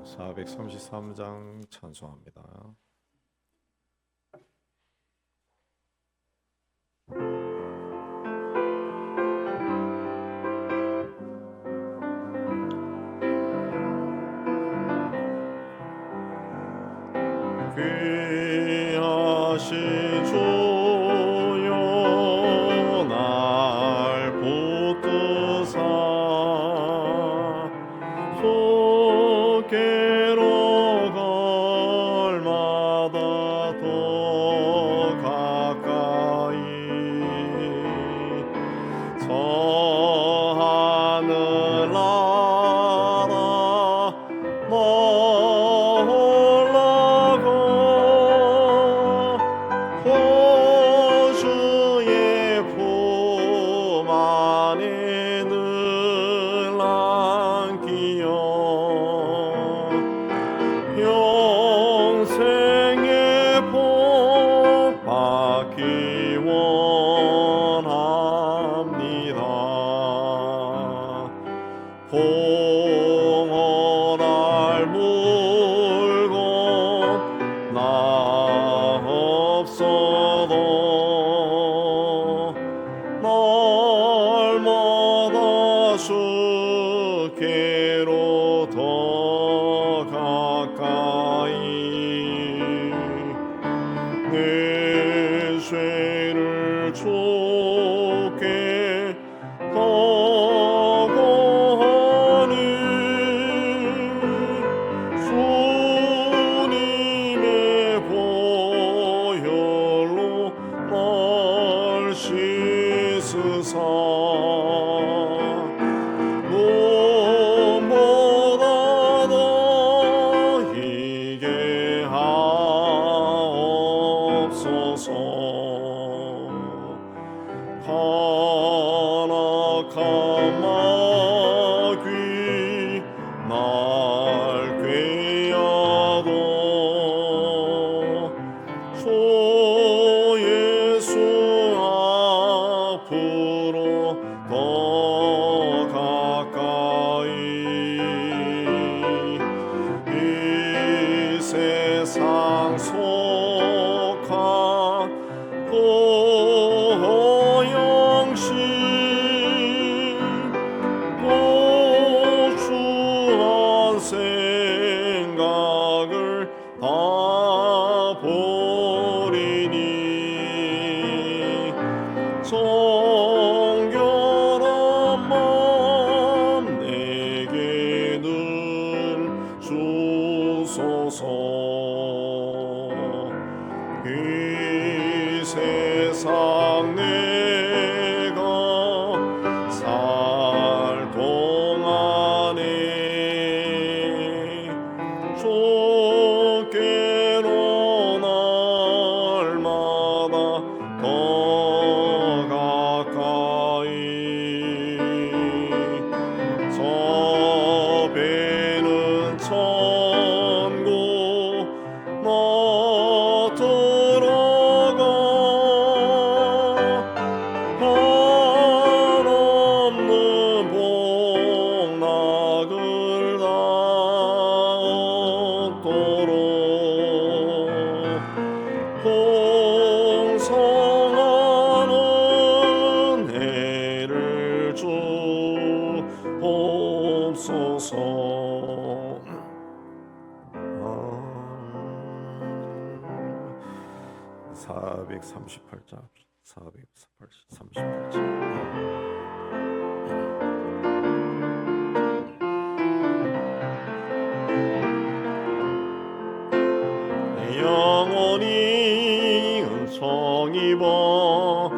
433장 찬송합니다. 귀하신 주여 날 붙드사 손께로 걸마다 더 가까이 저 하늘 나라 주의 품 안에 늘 안기어 영생의 복 받기 원합니다. 공허할 물건 나 없어도 날마다 주께로 더 가까이 내 죄를 주께 거부하니 주님의 보혈로 날 씻으사 눈보다 더 희게 하옵소서. 간악한 마귀 날 꾀하도 주 예수 앞으로 더 가까이 이 세상 속한 영신 고추한 생각을 다 버리니 정결한 마음 내게 늘 주소서. 이 세상 내가 살 동안에 주께로 날마다 더 가까이 저 배는 천국 나 들어가 한없는 복락을 다 얻도록 풍성한 은혜를 주옵소서. 438장 438장 영원히 은총 입어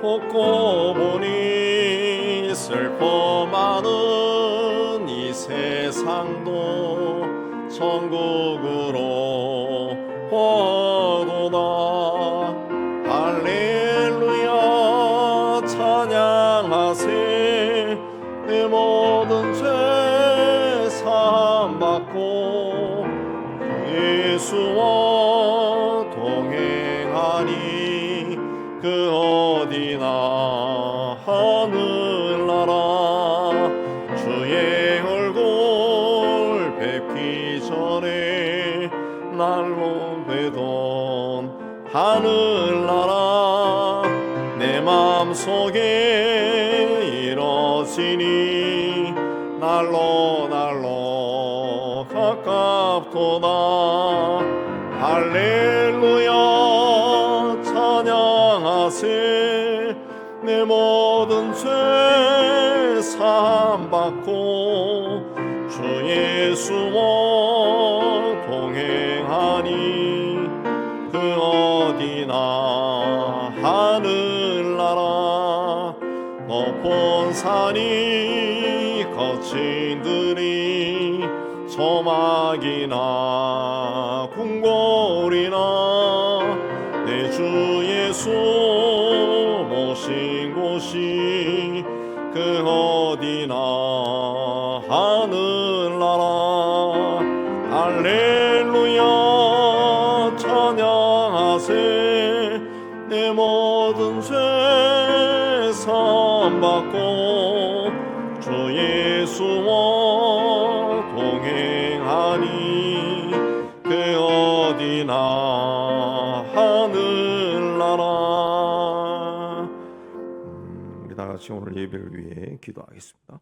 벗고 보니 슬퍼 많은 이 세상도 천국으로 화도다. 할렐루야 찬양하세. 내 모든 죄 사함 받고 예수와 동행하니 그 어디나 하늘나라 주의 얼굴 삶 속에 이뤄지니 날로 날로 가깝도다. 할렐루야 찬양하세. 내 모든 죄 사함받고 주 예수와 동행하니 그 어디나 하늘나라 높은 산이 거친 들이 소막이나 궁궐이나 내 주 예수 모신 곳이 그 어디나 하늘나라. 할렐루야 찬양하세. 내 모든 죄 사함받고 주 예수와 동행하니 그 어디나 하늘나라. 우리 다 같이 오늘 예배를 위해 기도하겠습니다.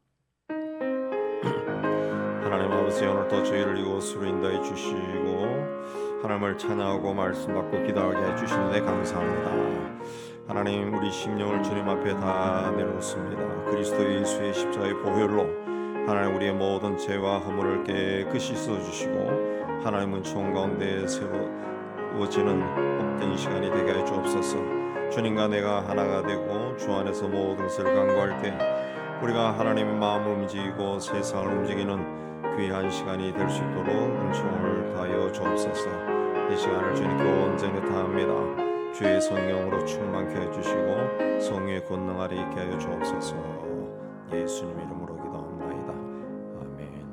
하나님 아버지, 오늘도 저희를 이곳으로 인도해 주시고 하나님을 찬양하고 말씀 받고 기도하게 해주시는 데 감사합니다. 하나님, 우리 심령을 주님 앞에 다 내놓습니다. 그리스도 예수의 십자가의 보혈로 하나님 우리의 모든 죄와 허물을 깨끗이 씻어주시고 하나님은 총 가운데 세워지는 복된 시간이 되게 해 주옵소서. 주님과 내가 하나가 되고 주 안에서 모든 것을 간구할 때 우리가 하나님의 마음을 움직이고 세상을 움직이는 귀한 시간이 될 수 있도록 은총을 다하여 주옵소서. 이 시간을 주님께 온전히 다합니다. 주의 성령으로 충만케 해주시고 성령의 권능아래 있게 하여 주옵소서. 예수님 이름으로 기도합니다. 아멘.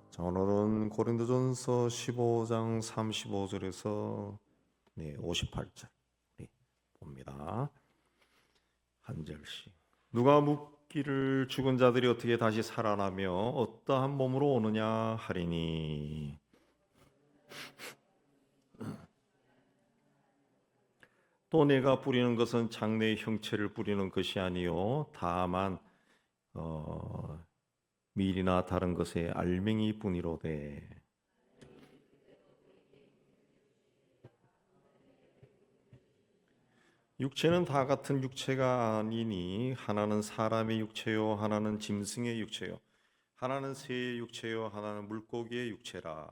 자, 오늘은 고린도전서 15장 35절에서 58절 봅니다. 한 절씩. 누가 묻기를 죽은 자들이 어떻게 다시 살아나며 어떠한 몸으로 오느냐 하리니, 또 내가 뿌리는 것은 장래의 형체를 뿌리는 것이 아니요 다만 밀이나 다른 것의 알맹이 뿐이로되. 육체는 다 같은 육체가 아니니 하나는 사람의 육체요 하나는 짐승의 육체요 하나는 새의 육체요 하나는 물고기의 육체라.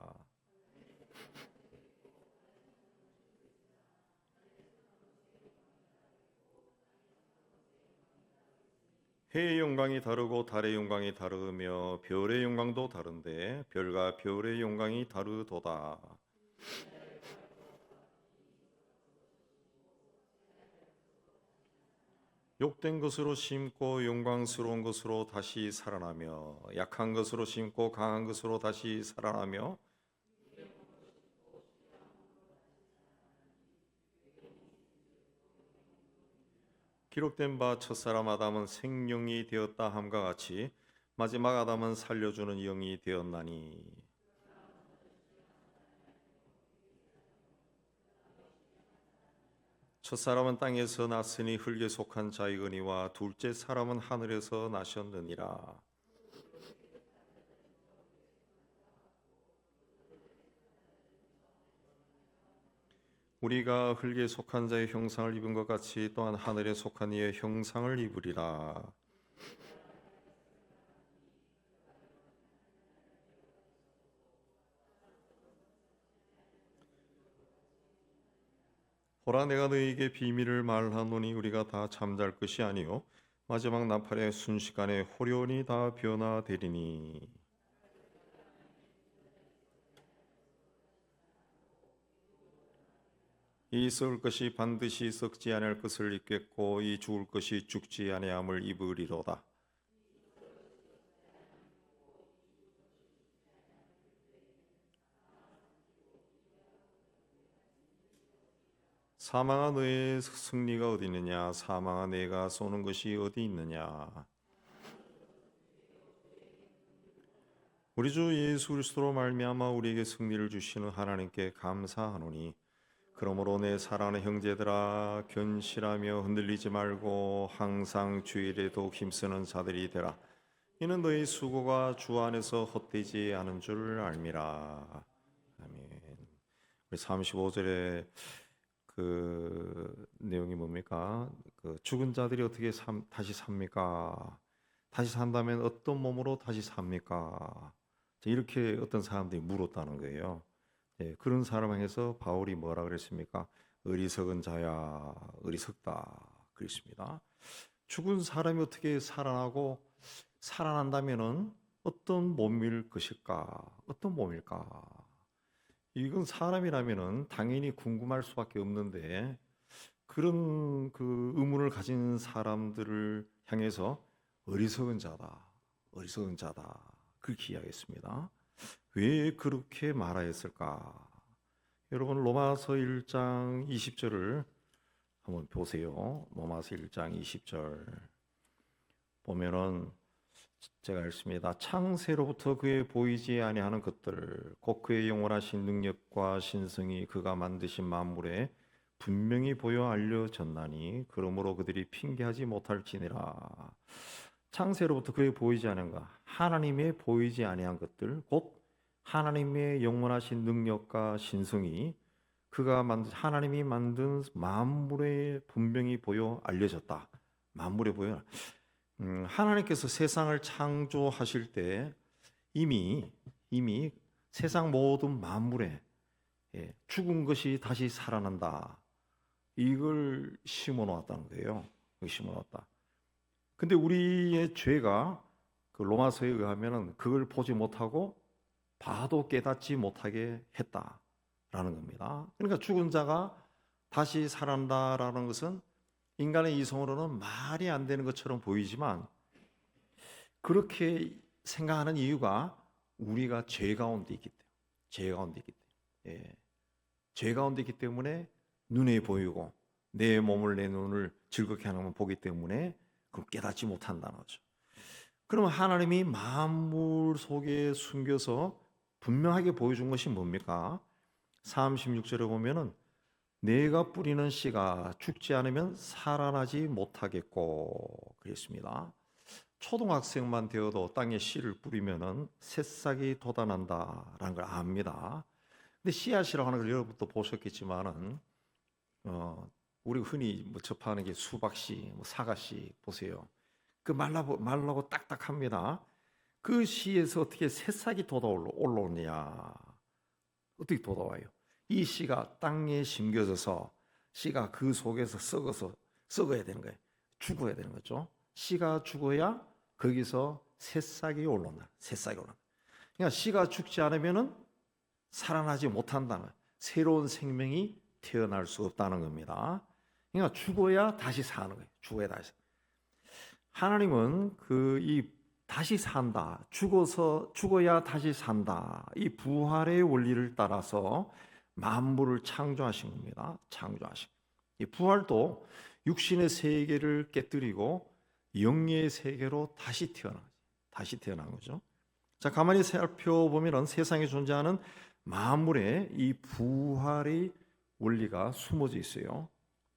해의 영광이 다르고 달의 영광이 다르며 별의 영광도 다른데 별과 별의 영광이 다르도다. 욕된 것으로 심고 영광스러운 것으로 다시 살아나며 약한 것으로 심고 강한 것으로 다시 살아나며 기록된 바 첫사람 아담은 생명이 되었다 함과 같이 마지막 아담은 살려주는 영이 되었나니. 첫사람은 땅에서 났으니 흙에 속한 자이거니와 둘째 사람은 하늘에서 나셨느니라. 우리가 흙에 속한 자의 형상을 입은 것 같이 또한 하늘에 속한 이의 형상을 입으리라. 보라, 내가 너희에게 비밀을 말하노니 우리가 다 잠잘 것이 아니요 마지막 나팔의 순식간에 호련히 다 변화되리니. 이 썩을 것이 반드시 썩지 아니할 것을 입겠고 이 죽을 것이 죽지 아니함을 입으리로다. 사망아, 너의 승리가 어디 있느냐? 사망아, 내가 쏘는 것이 어디 있느냐? 우리 주 예수 그리스도로 말미암아 우리에게 승리를 주시는 하나님께 감사하노니 그러므로 내 사랑하는 형제들아 견실하며 흔들리지 말고 항상 주일에 더욱 힘쓰는 자들이 되라. 이는 너희 수고가 주 안에서 헛되지 않은 줄 알미라. 아멘. 우리 35절에 그 내용이 뭡니까? 그 죽은 자들이 어떻게 다시 삽니까? 다시 산다면 어떤 몸으로 다시 삽니까? 이렇게 어떤 사람들이 물었다는 거예요. 예, 그런 사람 향해서 바울이 뭐라 그랬습니까? 어리석은 자야, 어리석다 그랬습니다. 죽은 사람이 어떻게 살아나고 살아난다면은 어떤 몸일 것일까? 어떤 몸일까? 이건 사람이라면은 당연히 궁금할 수밖에 없는데 그런 그 의문을 가진 사람들을 향해서 어리석은 자다, 어리석은 자다 그렇게 이야기했습니다. 왜 그렇게 말하였을까? 여러분 로마서 1장 20절을 한번 보세요. 로마서 1장 20절 보면은 제가 읽습니다. 창세로부터 그의 보이지 아니하는 것들 곧 그의 영원하신 능력과 신성이 그가 만드신 만물에 분명히 보여 알려졌나니 그러므로 그들이 핑계하지 못할지니라. 창세로부터 그의 보이지 아니한 것, 하나님의 보이지 아니한 것들 곧 하나님의 영원하신 능력과 신성이 그가 만든 하나님이 만든 만물에 분명히 보여 알려졌다. 만물에 보여. 하나님께서 세상을 창조하실 때 이미 세상 모든 만물에 죽은 것이 다시 살아난다. 이걸 심어 놓았다는 거예요. 심어 놓았다. 근데 우리의 죄가 그 로마서에 의하면은 그걸 보지 못하고 봐도 깨닫지 못하게 했다라는 겁니다. 그러니까 죽은 자가 다시 살아난다라는 것은 인간의 이성으로는 말이 안 되는 것처럼 보이지만 그렇게 생각하는 이유가 우리가 죄 가운데 있기 때문에 죄 가운데 있기 때문에 죄 가운데 있기 때문에 눈에 보이고 내 몸을 내 눈을 즐겁게 하는 걸 보기 때문에 그걸 깨닫지 못한다는 거죠. 그러면 하나님이 만물 속에 숨겨서 분명하게 보여준 것이 뭡니까? 36절에 보면은 내가 뿌리는 씨가 죽지 않으면 살아나지 못하겠고 그랬습니다. 초등학생만 되어도 땅에 씨를 뿌리면은 새싹이 돋아난다라는 걸 압니다. 근데 씨앗이라고 하는 걸 여러분도 보셨겠지만은 우리 흔히 뭐 접하는 게 수박씨, 뭐 사과씨 보세요. 그 말라고 딱딱합니다. 그 씨에서 어떻게 새싹이 올라오느냐? 어떻게 돋아와요? 이 씨가 땅에 심겨져서 씨가 그 속에서 썩어야 되는 거예요. 죽어야 되는 거죠. 씨가 죽어야 거기서 새싹이 올라온다. 새싹이 올라온다. 그러니까 씨가 죽지 않으면은 살아나지 못한다는 거예요. 새로운 생명이 태어날 수 없다는 겁니다. 그러니까 죽어야 다시 사는 거예요. 죽어야 다시. 하나님은 다시 산다. 죽어야 다시 산다. 이 부활의 원리를 따라서 만물을 창조하신 겁니다. 창조하신. 이 부활도 육신의 세계를 깨뜨리고 영의 세계로 다시 태어난 거죠. 자, 가만히 살펴보면 세상에 존재하는 만물에 이 부활의 원리가 숨어져 있어요.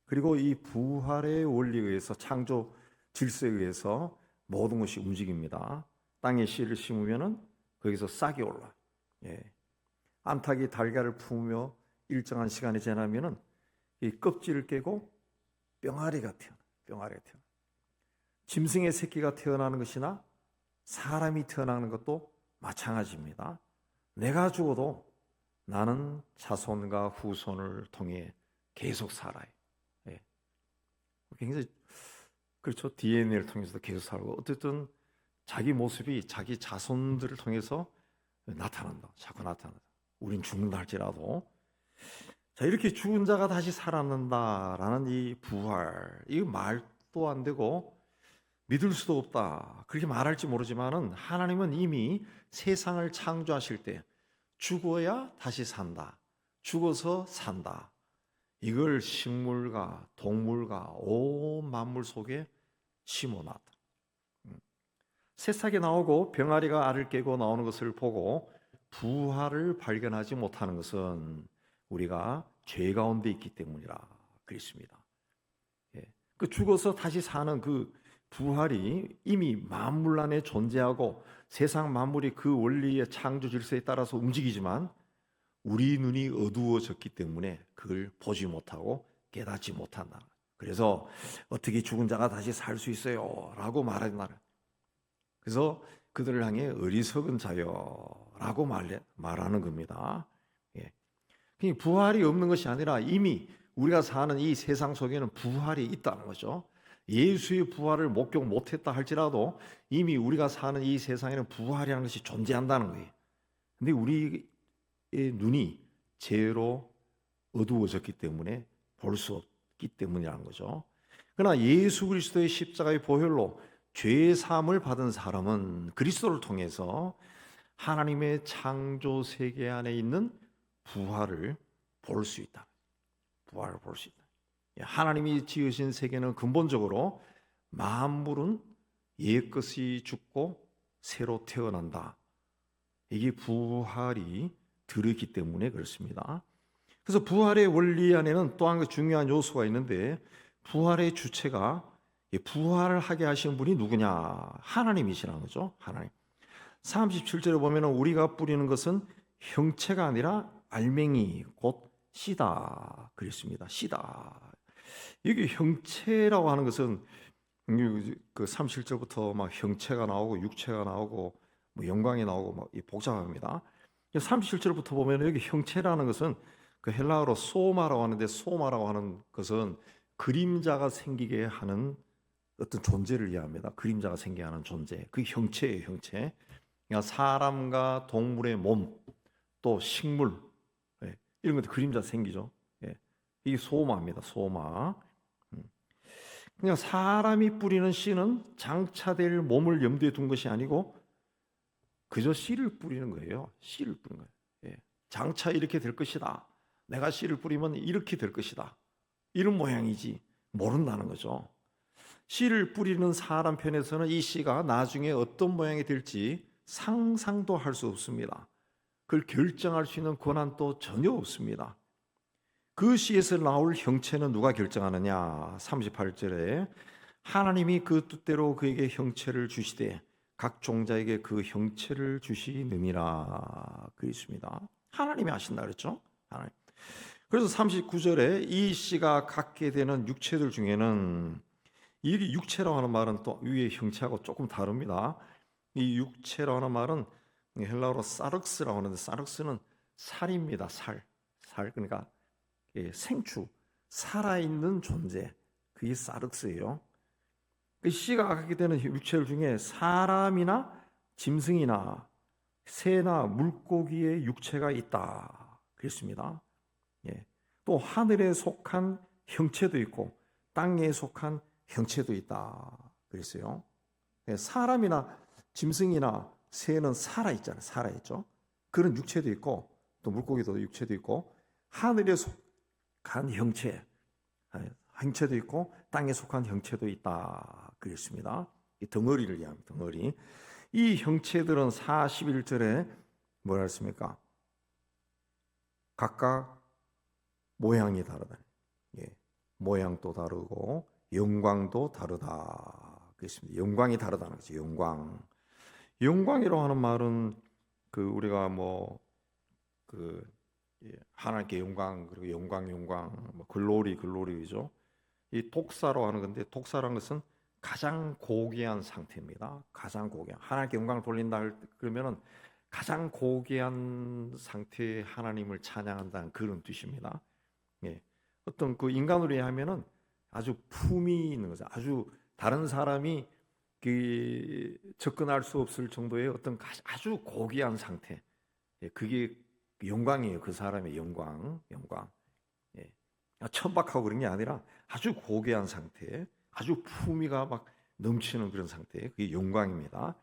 그리고 이 부활의 원리에 의해서 창조 질서에 의해서 모든 것이 움직입니다. 땅에 씨를 심으면은 거기서 싹이 올라. 안타기 달걀을 품으며 일정한 시간이 지나면은 이 껍질을 깨고 병아리가 태어나. 짐승의 새끼가 태어나는 것이나 사람이 태어나는 것도 마찬가지입니다. 내가 죽어도 나는 자손과 후손을 통해 계속 살아요. 굉장히 그렇죠. DNA를 통해서도 계속 살고 어쨌든 자기 모습이 자기 자손들을 통해서 나타난다. 자꾸 나타난다. 우린 죽는다 할지라도 자 이렇게 죽은 자가 다시 살아난다라는 이 부활 이거 말도 안 되고 믿을 수도 없다. 그렇게 말할지 모르지만은 하나님은 이미 세상을 창조하실 때 죽어야 다시 산다. 죽어서 산다. 이걸 식물과 동물과 온 만물 속에 심어놨다. 새싹이 나오고 병아리가 알을 깨고 나오는 것을 보고 부활을 발견하지 못하는 것은 우리가 죄 가운데 있기 때문이라 그랬습니다. 그 죽어서 다시 사는 그 부활이 이미 만물 안에 존재하고 세상 만물이 그 원리의 창조 질서에 따라서 움직이지만 우리 눈이 어두워졌기 때문에 그걸 보지 못하고 깨닫지 못한다. 그래서 어떻게 죽은 자가 다시 살 수 있어요? 라고 말하는. 그래서 그들을 향해 어리석은 자여라고 말하는 겁니다. 부활이 없는 것이 아니라 이미 우리가 사는 이 세상 속에는 부활이 있다는 거죠. 예수의 부활을 목격 못했다 할지라도 이미 우리가 사는 이 세상에는 부활이라는 것이 존재한다는 거예요. 근데 우리의 눈이 죄로 어두워졌기 때문에 볼 수 없기 때문이라는 거죠. 그러나 예수 그리스도의 십자가의 보혈로 죄의 사함을 받은 사람은 그리스도를 통해서 하나님의 창조 세계 안에 있는 부활을 볼 수 있다. 부활을 볼 수 있다. 하나님이 지으신 세계는 근본적으로 만물은 옛것이 죽고 새로 태어난다. 이게 부활이 들었기 때문에 그렇습니다. 그래서 부활의 원리 안에는 또 한 중요한 요소가 있는데 부활의 주체가 부활을 하게 하시는 분이 누구냐? 하나님이시라는 거죠. 하나님. 37절에 보면 우리가 뿌리는 것은 형체가 아니라 알맹이 곧 씨다 그랬습니다. 씨다. 여기 형체라고 하는 것은 그 37절부터 막 형체가 나오고 육체가 나오고 뭐 영광이 나오고 막 복잡합니다. 37절부터 보면 여기 형체라는 것은 그 헬라어로 소마라고 하는데 소마라고 하는 것은 그림자가 생기게 하는 어떤 존재를 이해합니다. 그림자가 생기게 하는 존재. 그게 형체예요, 형체. 그러니까 사람과 동물의 몸, 또 식물 이런 것도 그림자 생기죠. 이게 소마입니다. 소마. 그냥 사람이 뿌리는 씨는 장차될 몸을 염두에 둔 것이 아니고 그저 씨를 뿌리는 거예요. 씨를 뿌리는 거예요. 장차 이렇게 될 것이다. 내가 씨를 뿌리면 이렇게 될 것이다. 이런 모양이지 모른다는 거죠. 씨를 뿌리는 사람 편에서는 이 씨가 나중에 어떤 모양이 될지 상상도 할 수 없습니다. 그걸 결정할 수 있는 권한도 전혀 없습니다. 그 씨에서 나올 형체는 누가 결정하느냐? 38절에 하나님이 그 뜻대로 그에게 형체를 주시되 각 종자에게 그 형체를 주시느니라 그랬습니다. 하나님이 하신다 그랬죠? 하나님. 그래서 39절에 이 씨가 갖게 되는 육체들 중에는 이 육체라고 하는 말은 또 위의 형체하고 조금 다릅니다. 이 육체라고 하는 말은 헬라어로 사륵스라고 하는데 사륵스는 살입니다. 살 그러니까 생추, 살아있는 존재, 그게 사륵스예요. 그 씨가 갖게 되는 육체들 중에 사람이나 짐승이나 새나 물고기의 육체가 있다 그랬습니다. 또 하늘에 속한 형체도 있고 땅에 속한 형체도 있다 그랬어요. 사람이나 짐승이나 새는 살아있잖아요. 살아있죠. 그런 육체도 있고 또 물고기도 육체도 있고 하늘에 속한 형체도 있고 땅에 속한 형체도 있다 그랬습니다. 이 덩어리를 이해합니다. 덩어리. 이 형체들은 41절에 뭐라 했습니까? 각각 모양이 다르다. 모양도 다르고 영광도 다르다 그랬습니다. 영광이 다르다는 거죠. 영광이라고 하는 말은 그 우리가 하나님께 영광 그리고 영광 뭐 글로리죠. 이 독사로 하는 건데 독사라는 것은 가장 고귀한 상태입니다. 가장 고귀한 하나님께 영광을 돌린다 그러면은 가장 고귀한 상태의 하나님을 찬양한다는 그런 뜻입니다. 어떤 그 인간으로 이해하면은 아주 품이 있는 거죠. 아주 다른 사람이 접근할 수 없을 정도의 어떤 아주 고귀한 상태. 그게 영광이에요. 그 사람의 영광. 천박하고 그런 게 아니라 아주 고귀한 상태, 아주 품위가 막 넘치는 그런 상태. 그게 영광입니다.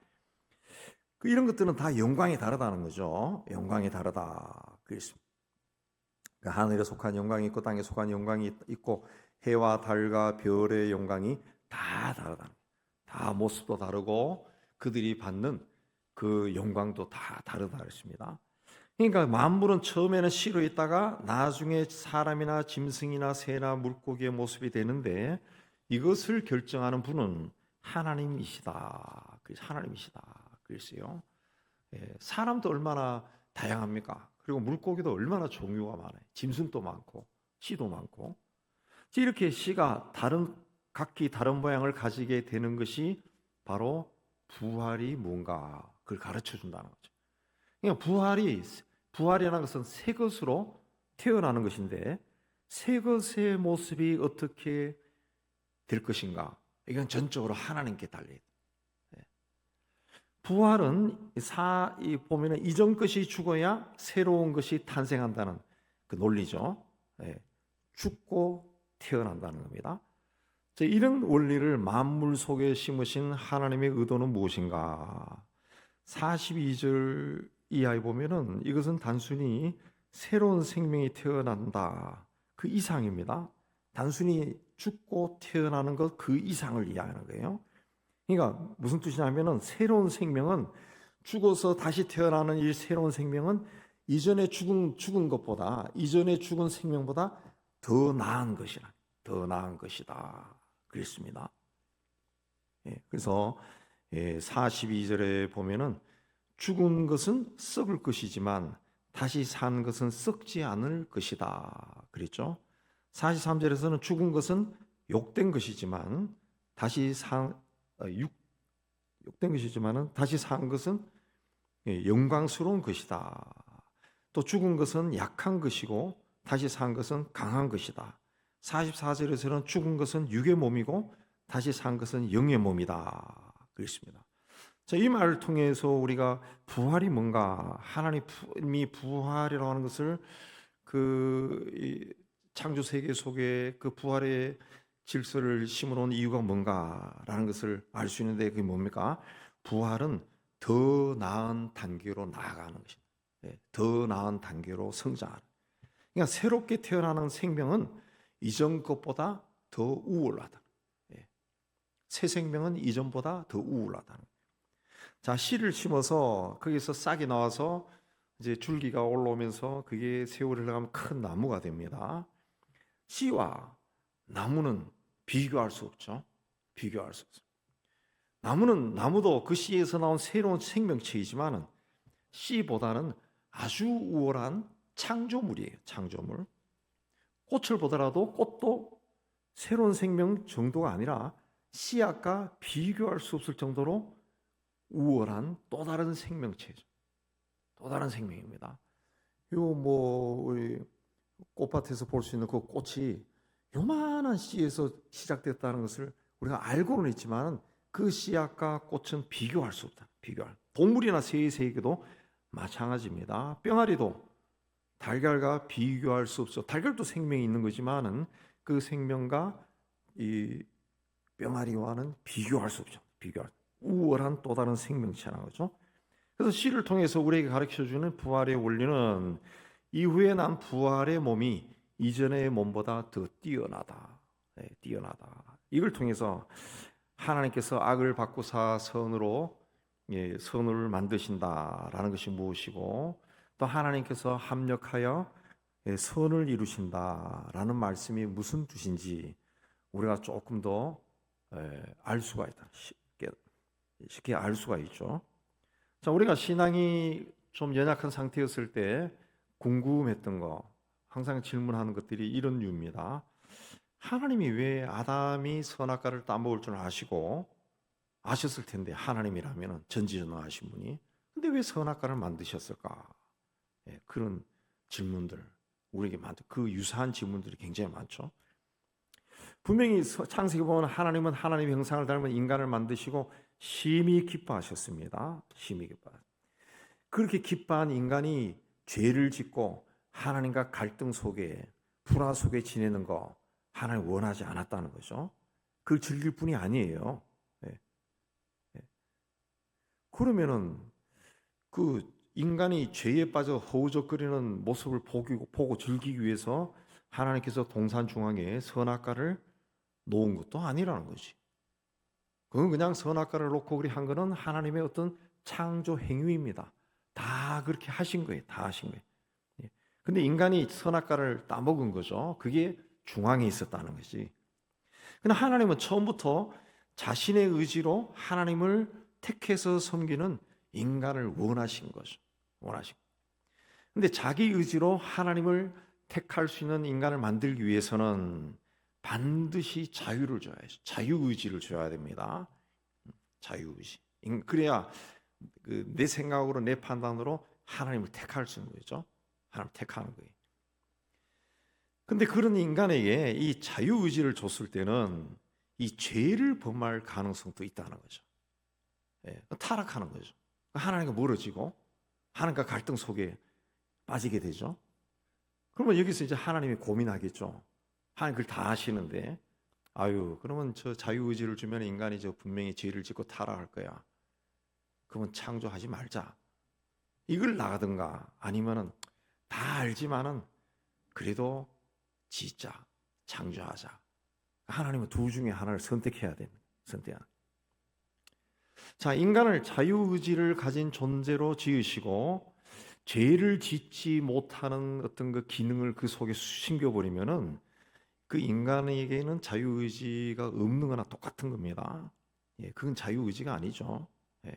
이런 것들은 다 영광이 다르다는 거죠. 영광이 다르다. 그랬습니다. 하늘에 속한 영광이 있고 땅에 속한 영광이 있고 해와 달과 별의 영광이 다 다르다. 다 모습도 다르고 그들이 받는 그 영광도 다 다르다 그랬습니다. 그러니까 만물은 처음에는 씨로 있다가 나중에 사람이나 짐승이나 새나 물고기의 모습이 되는데 이것을 결정하는 분은 하나님이시다. 하나님이시다. 그랬어요. 사람도 얼마나 다양합니까? 그리고 물고기도 얼마나 종류가 많아요. 짐승도 많고 씨도 많고. 이렇게 씨가 각기 다른 모양을 가지게 되는 것이 바로 부활이 뭔가 그걸 가르쳐 준다는 거죠. 그러니까 부활이라는 것은 새 것으로 태어나는 것인데 새 것의 모습이 어떻게 될 것인가? 이건 전적으로 하나님께 달려 있다. 부활은 보면은 이전 것이 죽어야 새로운 것이 탄생한다는 그 논리죠. 죽고 태어난다는 겁니다. 이런 원리를 만물 속에 심으신 하나님의 의도는 무엇인가? 42절 이하에 보면은 이것은 단순히 새로운 생명이 태어난다. 그 이상입니다. 단순히 죽고 태어나는 것 그 이상을 이야기하는 거예요. 그러니까 무슨 뜻이냐면은 새로운 생명은 죽어서 다시 태어나는 이 새로운 생명은 이전에 죽은 생명보다 더 나은 것이다. 그랬습니다. 그래서 42절에 보면은 죽은 것은 썩을 것이지만 다시 산 것은 썩지 않을 것이다. 그랬죠? 43절에서는 죽은 것은 욕된 것이지만 다시 산 것은 영광스러운 것이다. 또 죽은 것은 약한 것이고 다시 산 것은 강한 것이다. 44절에서는 죽은 것은 육의 몸이고 다시 산 것은 영의 몸이다. 그랬습니다. 이 말을 통해서 우리가 부활이 뭔가, 하나님이 부활이라고 하는 것을 창조 세계 속에 그 부활의 질서를 심어놓은 이유가 뭔가라는 것을 알 수 있는데 그게 뭡니까? 부활은 더 나은 단계로 나아가는 것입니다. 더 나은 단계로 성장하는. 그러니까 새롭게 태어나는 생명은 이전 것보다 더 우월하다. 새 생명은 이전보다 더 우월하다. 자, 씨를 심어서 거기서 싹이 나와서 이제 줄기가 올라오면서 그게 세월이 흘러가면 큰 나무가 됩니다. 씨와 나무는 비교할 수 없죠. 비교할 수 없어요. 나무도 그 씨에서 나온 새로운 생명체이지만 씨보다는 아주 우월한 창조물이에요. 창조물. 꽃을 보더라도 꽃도 새로운 생명 정도가 아니라 씨앗과 비교할 수 없을 정도로 우월한 또 다른 생명체죠. 또 다른 생명입니다. 우리 꽃밭에서 볼 수 있는 그 꽃이 요만한 씨에서 시작됐다는 것을 우리가 알고는 있지만 그 씨앗과 꽃은 비교할 수 없다. 동물이나 새의 세계도 마찬가지입니다. 병아리도 달걀과 비교할 수 없어. 달걀도 생명이 있는 거지만은 그 생명과 이 병아리와는 비교할 수 없죠. 우월한 또 다른 생명체라는 거죠. 그래서 씨를 통해서 우리에게 가르쳐주는 부활의 원리는 이후에 난 부활의 몸이 이전의 몸보다 더 뛰어나다. 이걸 통해서 하나님께서 악을 바꾸사 선을 만드신다라는 것이 무엇이고 또 하나님께서 합력하여 선을 이루신다라는 말씀이 무슨 뜻인지 우리가 조금 더 알 수가 있다. 쉽게 알 수가 있죠. 자, 우리가 신앙이 좀 연약한 상태였을 때 궁금했던 거, 항상 질문하는 것들이 이런 류입니다. 하나님이 왜 아담이 선악과를 따먹을 줄 아셨을 텐데 하나님이라면 전지전능하신 분이 근데 왜 선악과를 만드셨을까? 그런 질문들 우리에게 그 유사한 질문들이 굉장히 많죠. 분명히 창세기 보면 하나님은 하나님의 형상을 닮은 인간을 만드시고 심히 기뻐하셨습니다. 그렇게 기뻐한 인간이 죄를 짓고 하나님과 갈등 속에 불화 속에 지내는 거 하나님 원하지 않았다는 거죠. 그걸 즐길 뿐이 아니에요. 그러면은 그 인간이 죄에 빠져 허우적거리는 모습을 보고 즐기기 위해서 하나님께서 동산 중앙에 선악과를 놓은 것도 아니라는 거지. 그건 그냥 선악과를 놓고 그리 한 거는 하나님의 어떤 창조 행위입니다. 다 다 그렇게 하신 거예요. 다 하신 거예요. 예. 근데 인간이 선악과를 따먹은 거죠. 그게 중앙에 있었다는 거지. 근데 하나님은 처음부터 자신의 의지로 하나님을 택해서 섬기는 인간을 원하신 거죠. 원하신. 근데 자기 의지로 하나님을 택할 수 있는 인간을 만들기 위해서는 반드시 자유를 줘야죠. 자유의지를 줘야 됩니다. 자유의지. 그래야 내 생각으로 내 판단으로 하나님을 택할 수 있는 거죠. 하나님 택하는 거예요. 근데 그런 인간에게 이 자유의지를 줬을 때는 이 죄를 범할 가능성도 있다는 거죠. 예, 타락하는 거죠. 하나님과 멀어지고 하나님과 갈등 속에 빠지게 되죠. 그러면 여기서 이제 하나님이 고민하겠죠. 하나님 그걸 다 아시는데, 아유, 그러면 저 자유의지를 주면 인간이 저 분명히 죄를 짓고 타락할 거야. 그러면 창조하지 말자. 이걸 나가든가 아니면은 다 알지만은 그래도 짓자, 창조하자. 하나님은 둘 중에 하나를 선택해야 됩니다. 선택하는. 자, 인간을 자유의지를 가진 존재로 지으시고 죄를 짓지 못하는 어떤 그 기능을 그 속에 숨겨버리면은 그 인간에게는 자유의지가 없는 거나 똑같은 겁니다. 예, 그건 자유의지가 아니죠. 예.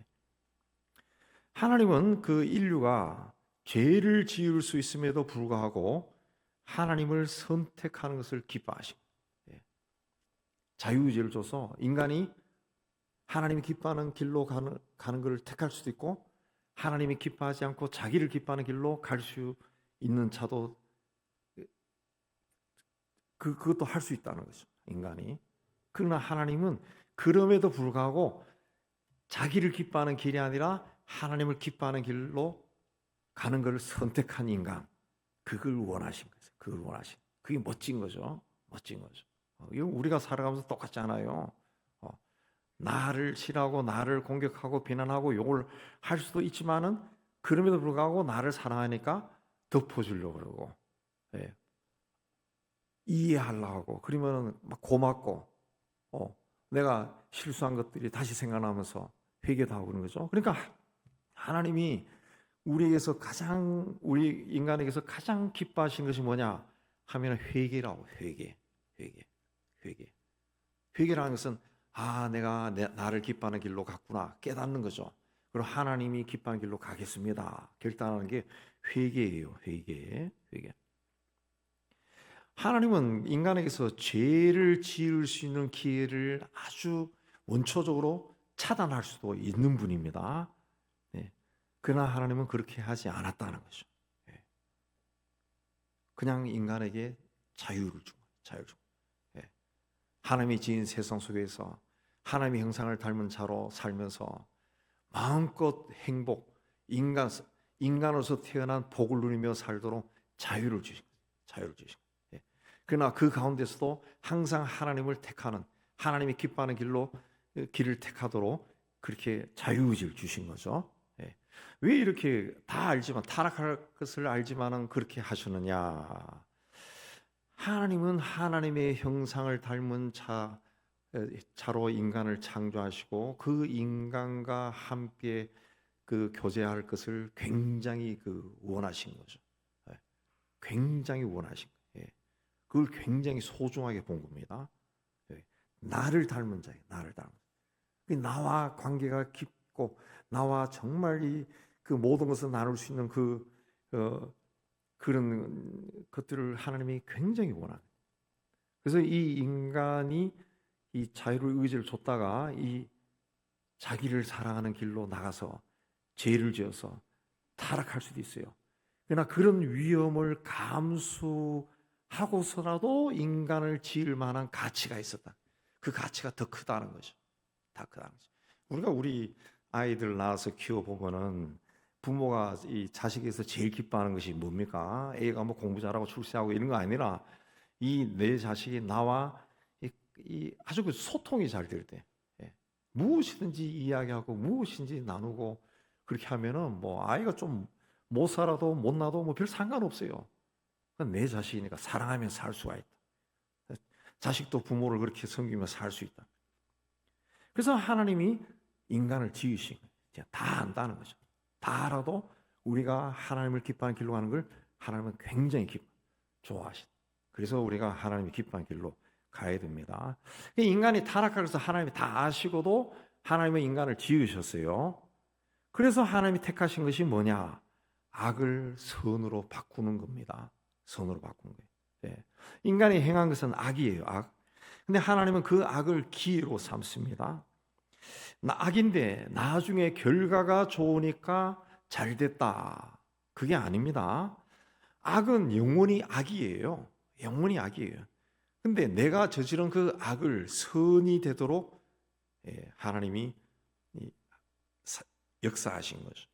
하나님은 그 인류가 죄를 지을 수 있음에도 불구하고 하나님을 선택하는 것을 기뻐하신. 예. 자유의지를 줘서 인간이 하나님이 기뻐하는 길로 가는 걸 택할 수도 있고 하나님이 기뻐하지 않고 자기를 기뻐하는 길로 갈 수 있는 차도 그것도 할 수 있다는 거죠. 인간이. 그러나 하나님은 그럼에도 불구하고 자기를 기뻐하는 길이 아니라 하나님을 기뻐하는 길로 가는 것을 선택한 인간, 그걸 원하신 거죠. 그걸 원하신. 그게 멋진 거죠. 멋진 거죠. 이거 우리가 살아가면서 똑같지 않아요. 나를 싫어하고 나를 공격하고 비난하고 욕을 할 수도 있지만은 그럼에도 불구하고 나를 사랑하니까 덮어주려고 그러고, 예. 이해하려고 하고, 그러면은 막 고맙고, 내가 실수한 것들이 다시 생각나면서 회개도 하고 그런 거죠. 그러니까 하나님이 우리에게서 우리 인간에게서 가장 기뻐하신 것이 뭐냐 하면 회개라고. 회개라는 것은 내가 나를 기뻐하는 길로 갔구나 깨닫는 거죠. 그리고 하나님이 기뻐하는 길로 가겠습니다 결단하는 게 회개예요. 회개. 하나님은 인간에게서 죄를 지을 수 있는 기회를 아주 원초적으로 차단할 수도 있는 분입니다. 네. 그러나 하나님은 그렇게 하지 않았다는 거죠. 네. 그냥 인간에게 자유를 준 거예요. 네. 하나님이 지은 세상 속에서 하나님의 형상을 닮은 자로 살면서 마음껏 행복, 인간으로서 태어난 복을 누리며 살도록 자유를 주신 거예요. 그러나 그 가운데서도 항상 하나님을 택하는, 하나님이 기뻐하는 길을 택하도록 그렇게 자유의지를 주신 거죠. 예. 왜 이렇게 다 알지만 타락할 것을 알지만은 그렇게 하셨느냐? 하나님은 하나님의 형상을 닮은 자로 인간을 창조하시고 그 인간과 함께 그 교제할 것을 굉장히 원하신 거죠. 예. 굉장히 원하신 거예요. 그걸 굉장히 소중하게 본 겁니다. 나를 닮은 자예요. 나를 닮은. 나와 관계가 깊고 나와 정말 그 모든 것을 나눌 수 있는 그런 것들을 하나님이 굉장히 원합니다. 그래서 이 인간이 이 자유를 의지를 줬다가 이 자기를 사랑하는 길로 나가서 죄를 지어서 타락할 수도 있어요. 그러나 그런 위험을 하고서라도 인간을 지을 만한 가치가 있었다. 그 가치가 더 크다는 거죠. 더 크다는 거죠. 우리 아이들 낳아서 키워보면은 부모가 이 자식에서 제일 기뻐하는 것이 뭡니까? 애가 뭐 공부 잘하고 출세하고 이런 거 아니라 이 내 자식이 나와 아주 소통이 잘 될 때, 무엇이든지 이야기하고 무엇인지 나누고 그렇게 하면은 뭐 아이가 좀 못 살아도 못 나도 뭐 별 상관없어요. 내 자식이니까 사랑하면 살 수가 있다. 자식도 부모를 그렇게 섬기며 살 수 있다. 그래서 하나님이 인간을 지으신 거예요. 다 안다는 거죠. 다 알아도 우리가 하나님을 기뻐하는 길로 가는 걸 하나님은 굉장히 좋아하신. 그래서 우리가 하나님이 기뻐하는 길로 가야 됩니다. 인간이 타락하면서 하나님이 다 아시고도 하나님은 인간을 지으셨어요. 그래서 하나님이 택하신 것이 뭐냐? 악을 선으로 바꾸는 겁니다. 선으로 바꾸는 거예요. 예. 인간이 행한 것은 악이에요. 악. 근데 하나님은 그 악을 기회로 삼습니다. 악인데 나중에 결과가 좋으니까 잘 됐다. 그게 아닙니다. 악은 영원히 악이에요. 영원히 악이에요. 근데 내가 저지른 그 악을 선이 되도록 하나님이 역사하신 거죠.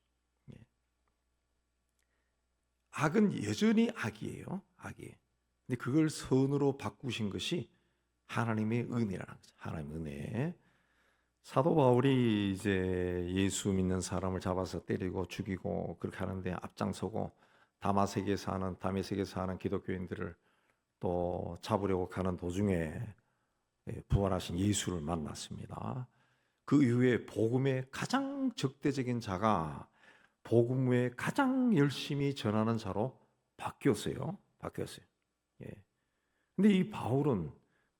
악은 여전히 악이에요. 악이에요. 근데 그걸 선으로 바꾸신 것이 하나님의 은혜라는 거죠. 하나님의 은혜. 사도 바울이 이제 예수 믿는 사람을 잡아서 때리고 죽이고 그렇게 하는데 앞장서고 다메섹에 사는 기독교인들을 또 잡으려고 가는 도중에 부활하신 예수를 만났습니다. 그 이후에 복음의 가장 적대적인 자가 복음 외에 가장 열심히 전하는 자로 바뀌었어요. 예. 근데 이 바울은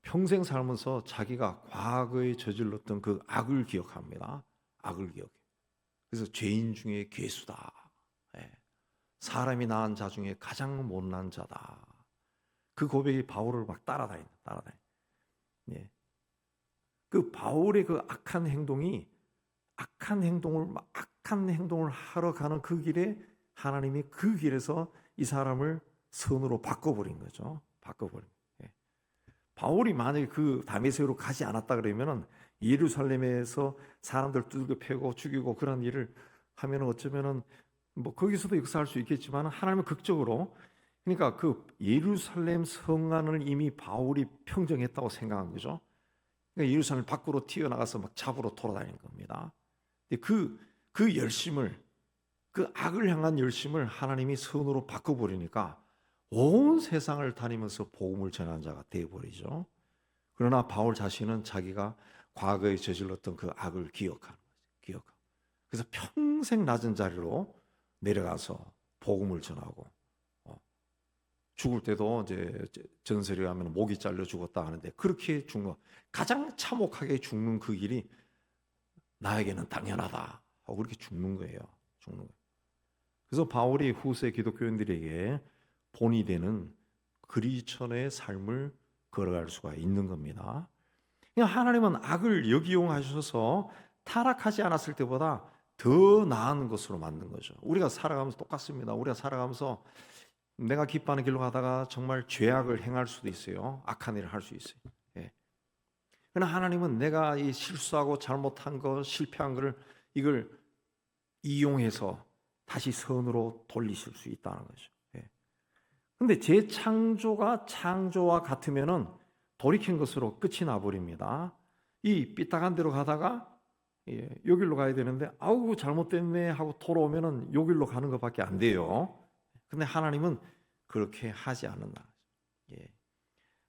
평생 살면서 자기가 과거에 저질렀던 그 악을 기억합니다. 악을 기억해. 그래서 죄인 중에 괴수다. 예. 사람이 낳은 자 중에 가장 못난 자다. 그 고백이 바울을 막 따라다닌다. 예. 그 바울의 그 악한 행동을 하러 가는 그 길에 하나님이 그 길에서 이 사람을 선으로 바꿔버린 거죠. 예. 바울이 만약에 그 다메섹으로 가지 않았다 그러면은 예루살렘에서 사람들 두들겨 패고 죽이고 그런 일을 하면은 어쩌면은 뭐 거기서도 역사할 수 있겠지만 하나님은 극적으로 그러니까 그 예루살렘 성안을 이미 바울이 평정했다고 생각한 거죠. 그러니까 예루살렘 밖으로 튀어나가서 막 잡으러 돌아다니는 겁니다. 그 열심을 그 악을 향한 열심을 하나님이 선으로 바꿔버리니까 온 세상을 다니면서 복음을 전하는 자가 되어버리죠. 그러나 바울 자신은 자기가 과거에 저질렀던 그 악을 기억하는 거죠. 그래서 평생 낮은 자리로 내려가서 복음을 전하고 죽을 때도 이제 전설에 하면 목이 잘려 죽었다 하는데 그렇게 죽는 가장 참혹하게 죽는 그 길이 나에게는 당연하다 하고 그렇게 죽는 거예요. 그래서 바울이 후세 기독교인들에게 본이 되는 그리스도의 삶을 걸어갈 수가 있는 겁니다. 하나님은 악을 역이용하셔서 타락하지 않았을 때보다 더 나은 것으로 만든 거죠. 우리가 살아가면서 똑같습니다. 우리가 살아가면서 내가 기뻐하는 길로 가다가 정말 죄악을 행할 수도 있어요. 악한 일을 할 수 있어요. 예. 그러나 하나님은 내가 이 실수하고 잘못한 거, 실패한 거를 이걸 이용해서 다시 선으로 돌리실 수 있다는 거죠. 그런데 재창조가 창조와 같으면은 돌이킨 것으로 끝이 나버립니다. 이 삐딱한 데로 가다가 여기로 가야 되는데 아우 잘못됐네 하고 돌아오면은 여기로 가는 것밖에 안 돼요. 근데 하나님은 그렇게 하지 않는다.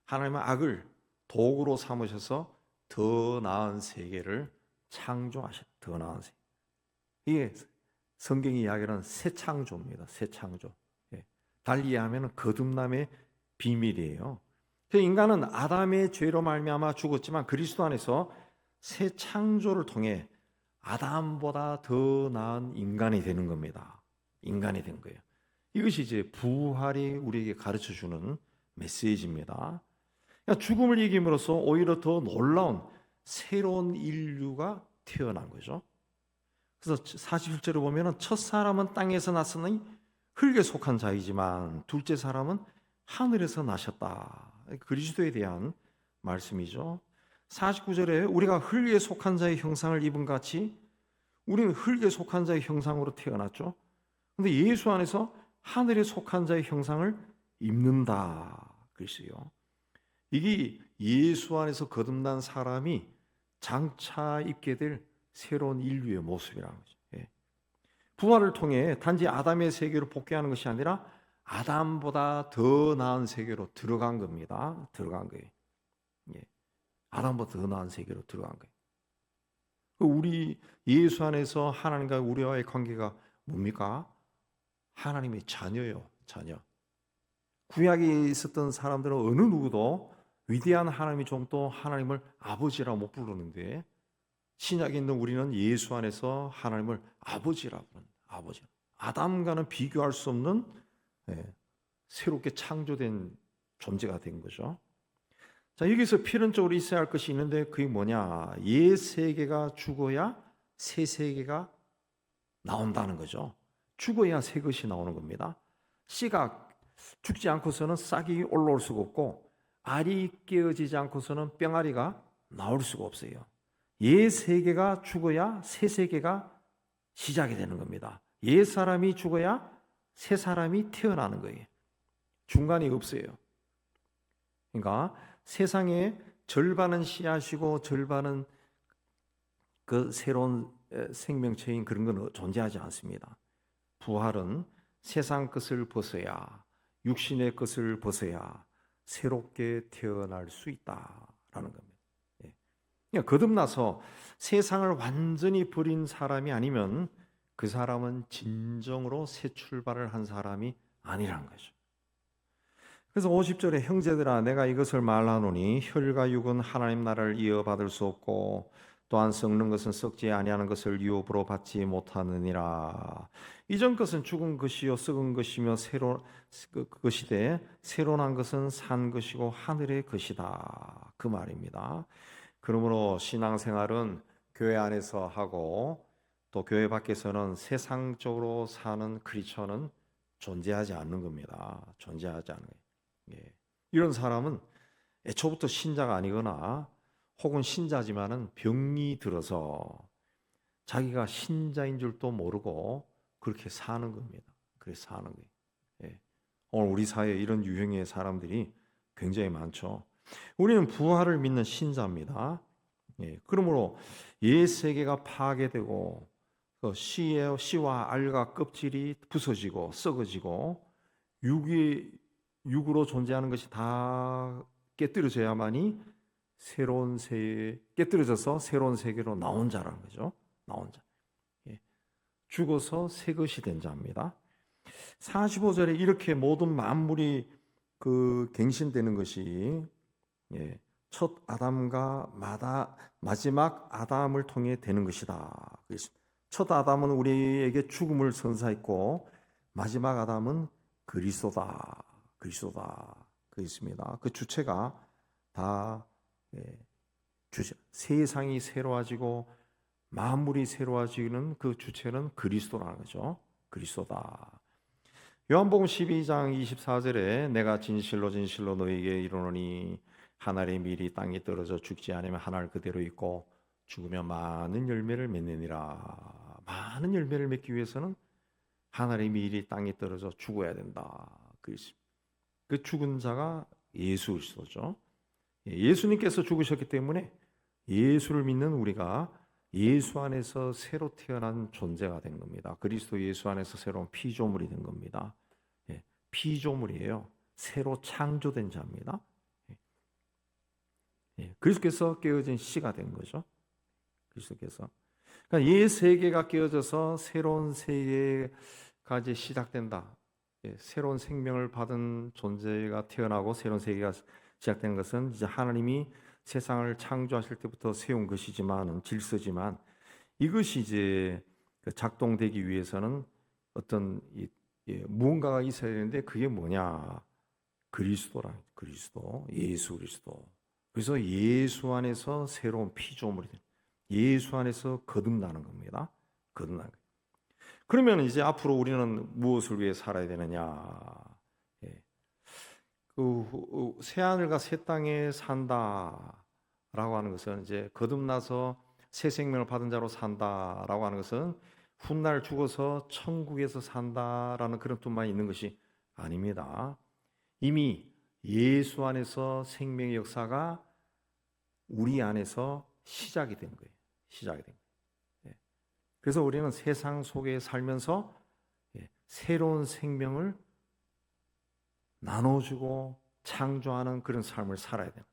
하나님은 악을 도구로 삼으셔서 더 나은 세계를 창조하셨다. 더 나은 세계. 이게 성경이 이야기하는 새 창조입니다. 새 창조. 달리 이해하면 거듭남의 비밀이에요. 인간은 아담의 죄로 말미암아 죽었지만 그리스도 안에서 새 창조를 통해 아담보다 더 나은 인간이 되는 겁니다. 인간이 된 거예요. 이것이 이제 부활이 우리에게 가르쳐주는 메시지입니다. 그러니까 죽음을 이김으로써 오히려 더 놀라운 새로운 인류가 태어난 거죠. 그래서 47절을 보면 첫 사람은 땅에서 났으니 흙에 속한 자이지만 둘째 사람은 하늘에서 나셨다. 그리스도에 대한 말씀이죠. 49절에 우리가 흙에 속한 자의 형상을 입은 같이 우리는 흙에 속한 자의 형상으로 태어났죠. 그런데 예수 안에서 하늘에 속한 자의 형상을 입는다. 글쎄요. 이게 예수 안에서 거듭난 사람이 장차 입게 될 새로운 인류의 모습이라는 거죠. 부활을 통해 단지 아담의 세계로 복귀하는 것이 아니라 아담보다 더 나은 세계로 들어간 겁니다. 들어간 거예요. 아담보다 더 나은 세계로 들어간 거예요. 우리 예수 안에서 하나님과 우리와의 관계가 뭡니까? 하나님의 자녀요, 자녀. 구약에 있었던 사람들은 어느 누구도 위대한 하나님의 종도 하나님을 아버지라 못 부르는데 신약에 있는 우리는 예수 안에서 하나님을 아버지라고 합니다. 아버지. 아담과는 비교할 수 없는 새롭게 창조된 존재가 된 거죠. 자, 여기서 필연적으로 있어야 할 것이 있는데 그게 뭐냐? 옛 세계가 죽어야 새 세계가 나온다는 거죠. 죽어야 새 것이 나오는 겁니다. 씨가 죽지 않고서는 싹이 올라올 수가 없고 알이 깨어지지 않고서는 병아리가 나올 수가 없어요. 옛 세계가 죽어야 새 세계가 시작이 되는 겁니다. 옛 사람이 죽어야 새 사람이 태어나는 거예요. 중간이 없어요. 그러니까 세상에 절반은 씨앗이고 절반은 그 새로운 생명체인 그런 건 존재하지 않습니다. 부활은 세상 것을 벗어야, 육신의 것을 벗어야 새롭게 태어날 수 있다라는 겁니다. 그러니까 거듭나서 세상을 완전히 버린 사람이 아니면 그 사람은 진정으로 새 출발을 한 사람이 아니라는 거죠. 그래서 50절에 형제들아 내가 이것을 말하노니 혈과 육은 하나님 나라를 이어받을 수 없고 또한 썩는 것은 썩지 아니하는 것을 유업으로 받지 못하느니라. 이전 것은 죽은 것이요 썩은 것이며 새로 것이되 새로 난 것은 산 것이고 하늘의 것이다. 그 말입니다. 그러므로 신앙생활은 교회 안에서 하고 또 교회 밖에서는 세상적으로 사는 크리스천은 존재하지 않는 겁니다. 존재하지 않는 거예요. 이런 사람은 애초부터 신자가 아니거나 혹은 신자지만은 병이 들어서 자기가 신자인 줄도 모르고 그렇게 사는 겁니다. 그렇게 사는 거예요. 오늘 우리 사회에 이런 유형의 사람들이 굉장히 많죠. 우리는 부활을 믿는 신자입니다. 그러므로 옛 세계가 파괴되고 씨와 알과 껍질이 부서지고 썩어지고 육으로 존재하는 것이 다 깨뜨려져야만이 깨뜨려져서 새로운 세계로 나온 자라는 거죠. 나온 자. 죽어서 새 것이 된 자입니다. 45절에 이렇게 모든 만물이 갱신되는 것이 첫 아담과 마지막 아담을 통해 되는 것이다. 첫 아담은 우리에게 죽음을 선사했고 마지막 아담은 그리스도다. 그 있습니다. 그 주체가 다 세상이 새로워지고 만물이 새로워지는 그 주체는 그리스도라는 거죠. 그리스도다. 요한복음 12장 24절에 내가 진실로 너희에게 이르노니 한 알의 밀이 땅에 떨어져 죽지 않으면 한 알 그대로 있고 죽으면 많은 열매를 맺느니라. 많은 열매를 맺기 위해서는 한 알의 밀이 땅에 떨어져 죽어야 된다. 그 죽은 자가 예수 그리스도죠. 예수님께서 죽으셨기 때문에 예수를 믿는 우리가 예수 안에서 새로 태어난 존재가 된 겁니다. 그리스도 예수 안에서 새로운 피조물이 된 겁니다. 피조물이에요. 새로 창조된 자입니다. 그리스도께서 깨어진 씨가 된 거죠. 그리스도께서. 그러니까 옛 세계가 깨어져서 새로운 세계가 이제 시작된다. 새로운 생명을 받은 존재가 태어나고 새로운 세계가 시작된 것은 이제 하나님이 세상을 창조하실 때부터 세운 것이지만 질서지만 이것이 이제 작동되기 위해서는 어떤 무언가가 있어야 되는데 그게 뭐냐? 그리스도라. 그리스도, 예수 그리스도. 그래서 예수 안에서 새로운 피조물이 된 예수 안에서 거듭나는 겁니다. 거듭나는 거예요. 그러면 이제 앞으로 우리는 무엇을 위해 살아야 되느냐? 새 하늘과 새 땅에 산다라고 하는 것은 이제 거듭나서 새 생명을 받은 자로 산다라고 하는 것은 훗날 죽어서 천국에서 산다라는 그런 뜻만 있는 것이 아닙니다. 이미 예수 안에서 생명의 역사가 우리 안에서 시작이 된 거예요. 시작이 된 거예요. 그래서 우리는 세상 속에 살면서 새로운 생명을 나눠주고 창조하는 그런 삶을 살아야 돼요.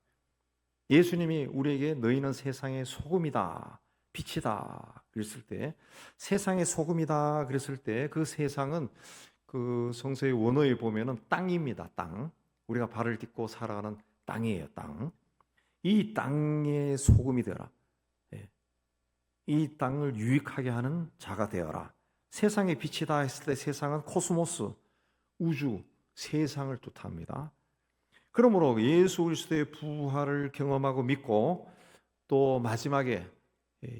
예수님이 우리에게 너희는 세상의 소금이다, 빛이다 그랬을 때 세상의 소금이다 그랬을 때 그 세상은 그 성서의 원어에 보면은 땅입니다. 땅. 우리가 발을 딛고 살아가는 땅이에요. 땅. 이 땅의 소금이 되어라. 예. 이 땅을 유익하게 하는 자가 되어라. 세상의 빛이다 했을 때 세상은 코스모스, 우주, 세상을 뜻합니다. 그러므로 예수 그리스도의 부활을 경험하고 믿고 또 마지막에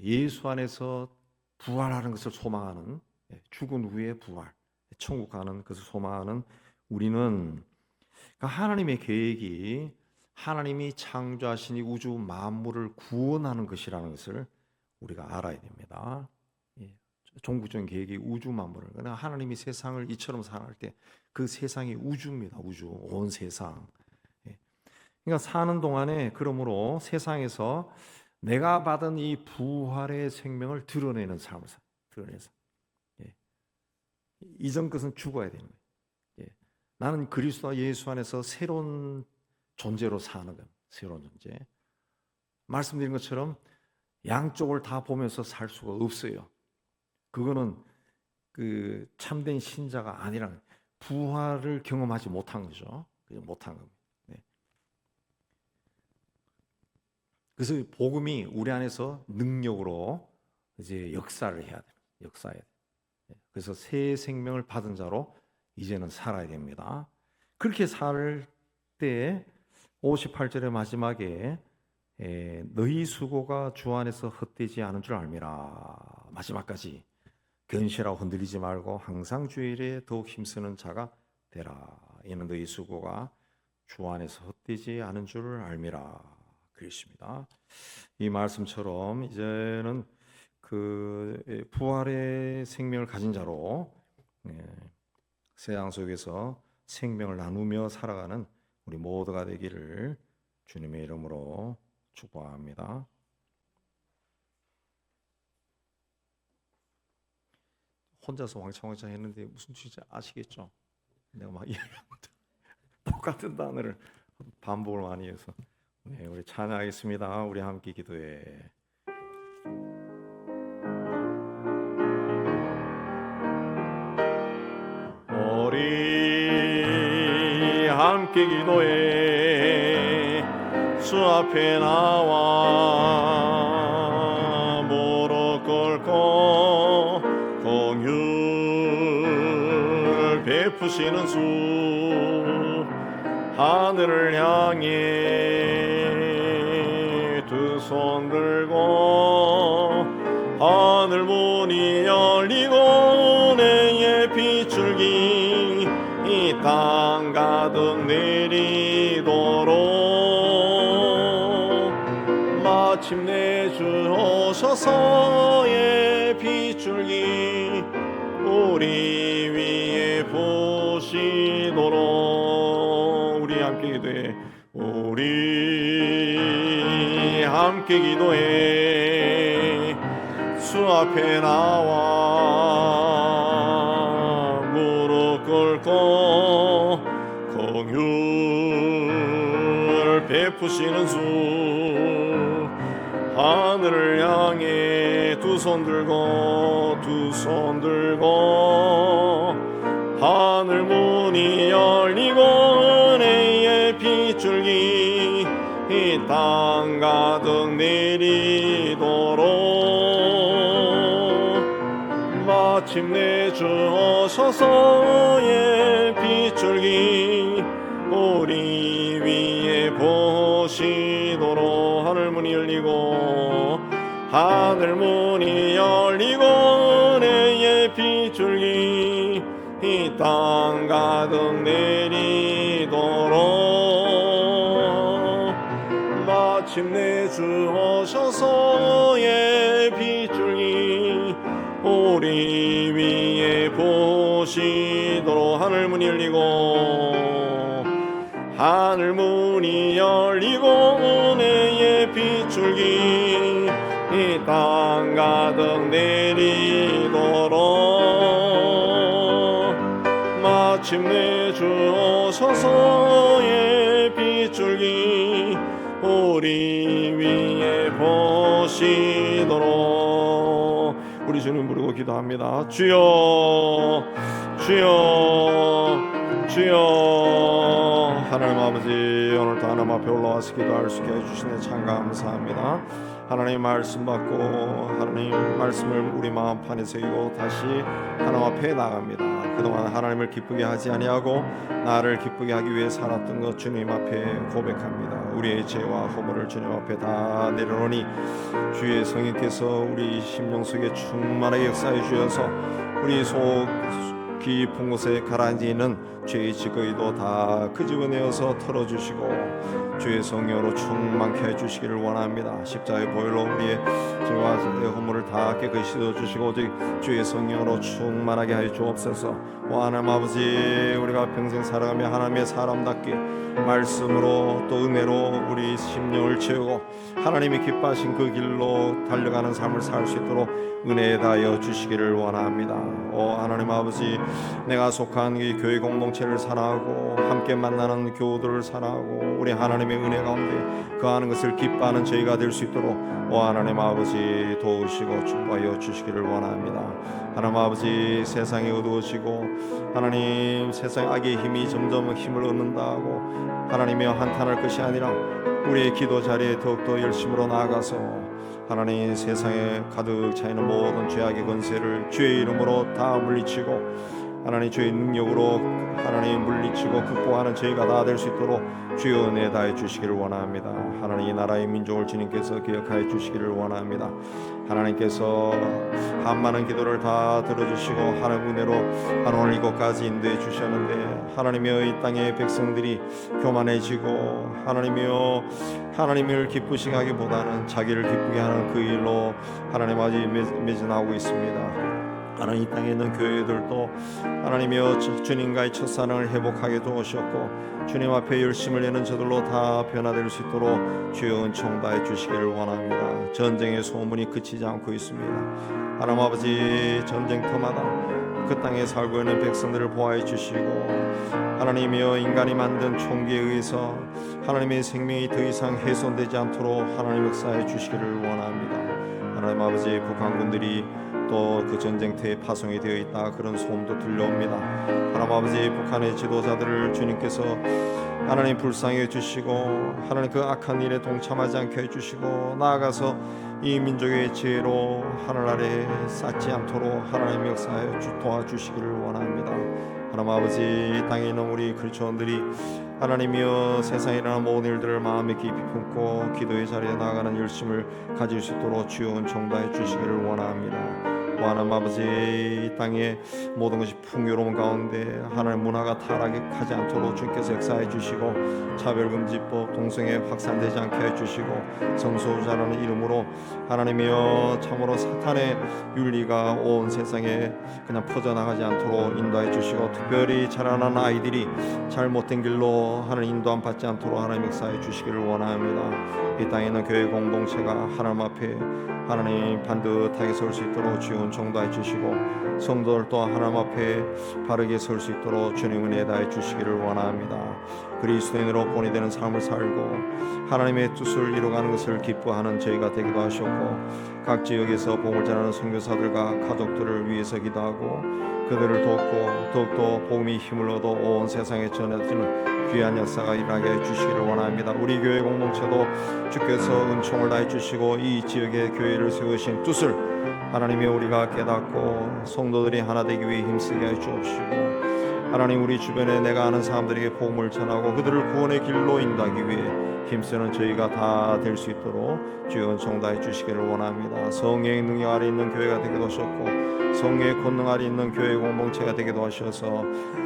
예수 안에서 부활하는 것을 소망하는, 죽은 후의 부활, 천국 가는 것을 소망하는 우리는 하나님의 계획이 하나님이 창조하신 이 우주 만물을 구원하는 것이라는 것을 우리가 알아야 됩니다. 종국적인 계획이 우주 만물을, 그러나 하나님이 세상을 이처럼 사랑할 때 그 세상이 우주입니다. 우주, 온 세상. 그러니까 사는 동안에 그러므로 세상에서 내가 받은 이 부활의 생명을 드러내는 삶을 드러내서, 이전 것은 죽어야 되는 거예요. 나는 그리스도 예수 안에서 새로운 존재로 사는 거예요. 새로운 존재. 말씀드린 것처럼 양쪽을 다 보면서 살 수가 없어요. 그거는 그 참된 신자가 아니라는, 부활을 경험하지 못한 거죠. 못한 겁니다. 그래서 복음이 우리 안에서 능력으로 이제 역사를 해야 돼요. 역사해야 돼요. 그래서 새 생명을 받은 자로 이제는 살아야 됩니다. 그렇게 살 때 58절의 마지막에 너희 수고가 주 안에서 헛되지 않은 줄 알미라. 마지막까지 견실하고 흔들리지 말고 항상 주의 일에 더욱 힘쓰는 자가 되라. 이는 너희 수고가 주 안에서 헛되지 않은 줄 알미라. 그렇습니다. 이 말씀처럼 이제는 그 부활의 생명을 가진 자로 세상 속에서 생명을 나누며 살아가는 우리 모두가 되기를 주님의 이름으로 축복합니다. 혼자서 왕창왕창 했는데 무슨 뜻인지 아시겠죠? 내가 막 똑같은 단어를 반복을 많이 해서. 우리 찬양하겠습니다. 우리 함께 기도해. 우리 함께 기도해. 주 앞에 나와 무릎 꿇고 공유를 베푸시는 주, 하늘을 향해 두 손 들고 하늘 문이 열리고 내의 빗줄기 이 땅 가득 내리도록 마침내 주 오셔서의 빗줄기 우리 위에 부시도록. 우리 함께 기도해. 우리 함께 기도해. 주 앞에 나와 무릎 꿇고 공유를 베푸시는 주, 하늘을 향해 두 손 들고 하늘 문이 열리고 은혜의 빗줄기 이 땅 가득 내리도록 마침내 주 오셔서의 빗줄기 우리 위에 보시도록. 하늘 문이 열리고 은혜의 빗줄기 이 땅 가득 내리도록 마침내 주 오셔서의 빗줄기 우리 위에 보시도록. 하늘 문이 열리고 은혜의 빗줄기 이 땅 가득 내리도록 마침내 주 오셔서의 빗줄기 우리 위에 보시도록. 우리 주님 부르고 기도합니다. 주여 주여 주여. 하나님 아버지, 오늘도 하나님 앞에 올라와서 기도할 수 있게 해주시네 참 감사합니다. 하나님 말씀 받고 하나님 말씀을 우리 마음판에 새기고 다시 하나님 앞에 나갑니다. 그동안 하나님을 기쁘게 하지 아니하고 나를 기쁘게 하기 위해 살았던 것 주님 앞에 고백합니다. 우리의 죄와 허물을 주님 앞에 다 내려놓으니 주의 성령께서 우리 심령 속에 충만하게 역사해 주셔서 우리 속 깊은 곳에 가라앉는 죄의 지거이도 다 끄집어내어서 털어주시고 주의 성령으로 충만케 해주시기를 원합니다. 십자가의 보혈로 우리의 죄와 허물을 다 깨끗이 씻어주시고 오직 주의 성령으로 충만하게 하여 주옵소서. 하나님 아버지, 우리가 평생 살아가며 하나님의 사람답게 말씀으로 또 은혜로 우리 심령을 채우고 하나님이 기뻐하신 그 길로 달려가는 삶을 살 수 있도록 은혜에 다하여 주시기를 원합니다. 하나님 아버지, 내가 속한 이 교회 공동체를 사랑하고 함께 만나는 교우들을 사랑하고 우리 하나님의 은혜 가운데 거하는 것을 기뻐하는 저희가 될 수 있도록 하나님 아버지 도우시고 축복하여 주시기를 원합니다. 하나님 아버지, 세상이 어두워지고 하나님 세상 악의 힘이 점점 힘을 얻는다고 하나님이여 한탄할 것이 아니라 우리의 기도 자리에 더욱더 열심으로 나아가서 하나님 세상에 가득 차있는 모든 죄악의 권세를 주의 이름으로 다 물리치고 하나님 주의 능력으로 하나님 물리치고 극복하는 저희가 다 될 수 있도록 주의 은혜 다해 주시기를 원합니다. 하나님 이 나라의 민족을 주님께서 기억하여 주시기를 원합니다. 하나님께서 한 많은 기도를 다 들어주시고 하나님 은혜로 오늘 이곳까지 인도해 주셨는데 하나님이여 이 땅의 백성들이 교만해지고 하나님이여 하나님을 기쁘시게 하기보다는 자기를 기쁘게 하는 그 일로 하나님 아직 매진하고 있습니다. 하나님 이 땅에 있는 교회들도 하나님이여 주님과의 첫사랑을 회복하게 도우셨고 주님 앞에 열심을 내는 저들로 다 변화될 수 있도록 주여 은총 다해 주시기를 원합니다. 전쟁의 소문이 그치지 않고 있습니다. 하나님 아버지, 전쟁터마다 그 땅에 살고 있는 백성들을 보호해 주시고 하나님이여 인간이 만든 총기에 의해서 하나님의 생명이 더 이상 훼손되지 않도록 하나님 역사해 주시기를 원합니다. 하나님 아버지, 북한군들이 또 그 전쟁터에 파송이 되어 있다 그런 소문도 들려옵니다. 하나님 아버지, 북한의 지도자들을 주님께서 하나님 불쌍히 해주시고 하나님 그 악한 일에 동참하지 않게 해주시고 나아가서 이 민족의 죄로 하늘 아래 쌓지 않도록 하나님 역사하여 도와주시기를 원합니다. 하나님 아버지, 이 땅에 있는 우리 그리스도인들이 하나님이여 세상에 일어나는 모든 일들을 마음에 깊이 품고 기도의 자리에 나아가는 열심을 가질 수 있도록 주여 은총 다해 주시기를 원합니다. 하나님 아버지, 이 땅의 모든 것이 풍요로운 가운데 하나님 문화가 타락하지 않도록 주님께서 역사해 주시고 차별금지법 동성애 확산되지 않게 해주시고 성소수자라는 이름으로 하나님이여 참으로 사탄의 윤리가 온 세상에 그냥 퍼져나가지 않도록 인도해 주시고 특별히 자라나는 아이들이 잘못된 길로 하나님 인도함 받지 않도록 하나님 역사해 주시기를 원합니다. 이 땅에 있는 교회 공동체가 하나님 앞에 하나님 반듯하게 설 수 있도록 주여 은총 다해 주시고 성도들 또한 하나님 앞에 바르게 설 수 있도록 주님 은혜 다해 주시기를 원합니다. 그리스도인으로 본이 되는 삶을 살고 하나님의 뜻을 이루어가는 것을 기뻐하는 저희가 되기도 하셨고 각 지역에서 복음을 전하는 선교사들과 가족들을 위해서 기도하고 그들을 돕고 더욱더 복음이 힘을 얻어 온 세상에 전해지는 귀한 역사가 일어나게 해주시기를 원합니다. 우리 교회 공동체도 주께서 은총을 다해 주시고 이 지역에 교회를 세우신 뜻을 하나님이 우리가 깨닫고 성도들이 하나 되기 위해 힘쓰게 해 주옵시고 하나님 우리 주변에 내가 아는 사람들에게 복음을 전하고 그들을 구원의 길로 인도하기 위해 힘쓰는 저희가 다 될 수 있도록 주여 은총 다해 주시기를 원합니다. 성령의 능력 아래 있는 교회가 되기도 하셨고 성령의 권능 아래 있는 교회 공동체가 되기도 하셔서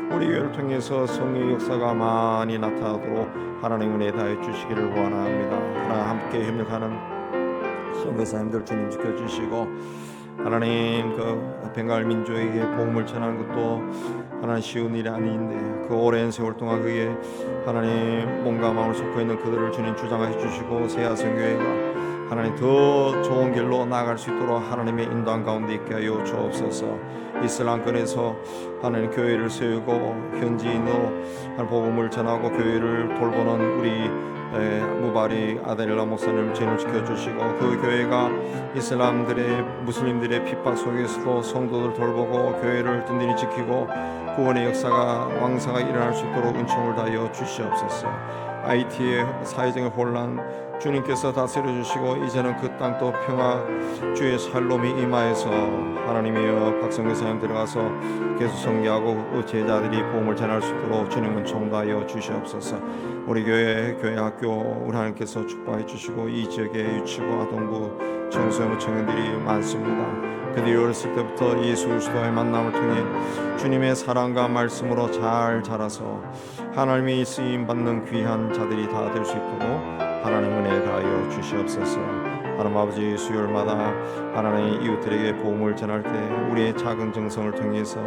우리 교회를 통해서 성령의 역사가 많이 나타나도록 하나님 은혜 다해 주시기를 원합니다. 하나 함께 협력하는 선교사님들 주님 지켜주시고 하나님 그 벵갈 민족에게 복음을 전하는 것도 하나님 쉬운 일이 아닌데 그 오랜 세월 동안 그게 하나님 몸과 마음을 쏟고 있는 그들을 주님 주장해 주시고 세아성교회가 하나님 더 좋은 길로 나아갈 수 있도록 하나님의 인도한 가운데 있게 하여 주옵소서. 이슬람권에서 하나님 교회를 세우고 현지인으로 복음을 전하고 교회를 돌보는 우리 무바리 아델라 목사님 진을 지켜주시고 그 교회가 이슬람들의 무슬림들의 핍박 속에서도 성도들 돌보고 교회를 든든히 지키고 구원의 역사가 왕사가 일어날 수 있도록 은총을 다하여 주시옵소서. IT의 사회적인 혼란 주님께서 다스려 주시고 이제는 그 땅도 평화 주의 샬롬이 임하여서 하나님이여 박성교사님 들어가서 계속 선교하고 제자들이 복음을 전할 수 있도록 주님 은총 다하여 주시옵소서. 우리 교회 학교 우리 하나님께서 축복해 주시고 이 지역에 유치부 아동부 청소년 청년들이 많습니다. 그들이 어렸을 때부터 예수 그리스도의 만남을 통해 주님의 사랑과 말씀으로 잘 자라서 하나님의 쓰임 받는 귀한 자들이 다 될 수 있도록 하나님 은혜 다하여 주시옵소서. 하나님 아버지 수요일마다 하나님의 이웃들에게 복음을 전할 때 우리의 작은 정성을 통해서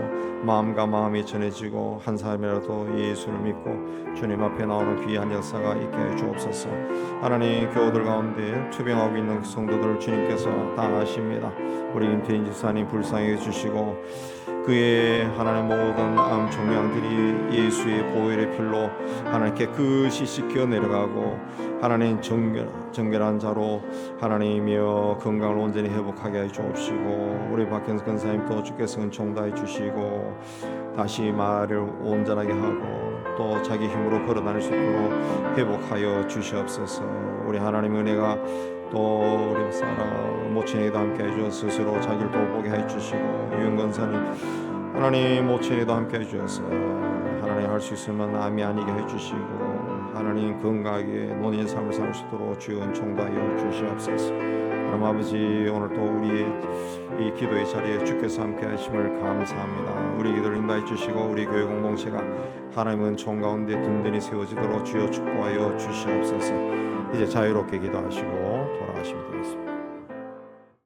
마음과 마음이 전해지고 한 사람이라도 예수를 믿고 주님 앞에 나오는 귀한 역사가 있게 해 주옵소서. 하나님 교우들 가운데 투병하고 있는 성도들 주님께서 다 아십니다. 우리 임태인 집사님 불쌍히 주시고 그의 하나님 모든 암 종양들이 예수의 보혈의 필로 하나님께 그것이 씻겨 내려가고 하나님 정결한 자로 하나님이여 건강을 온전히 회복하게 해 주옵시고 우리 박현석 권사님도 주께서 은총 다해 주시고 다시 말을 온전하게 하고 또 자기 힘으로 걸어 다닐 수 있도록 회복하여 주시옵소서. 우리 하나님 은혜가 또 우리 사라 모친에게도 함께 해주어 스스로 자기를 돌보게 해주시고 유영건사님 하나님 모친에게도 함께 해주어서 하나님 할 수 있으면 암이 아니게 해주시고 하나님 건강하게 논인 삶을 살 수 있도록 주여 은총 다하여 주시옵소서. 하나님 아버지 오늘 또 우리의 이 기도의 자리에 주께서 함께 하심을 감사합니다. 우리 기도를 인도해 주시고 우리 교회 공동체가 하나님의 은총 가운데 든든히 세워지도록 주여 축복하여 주시옵소서. 이제 자유롭게 기도하시고 돌아가십니다.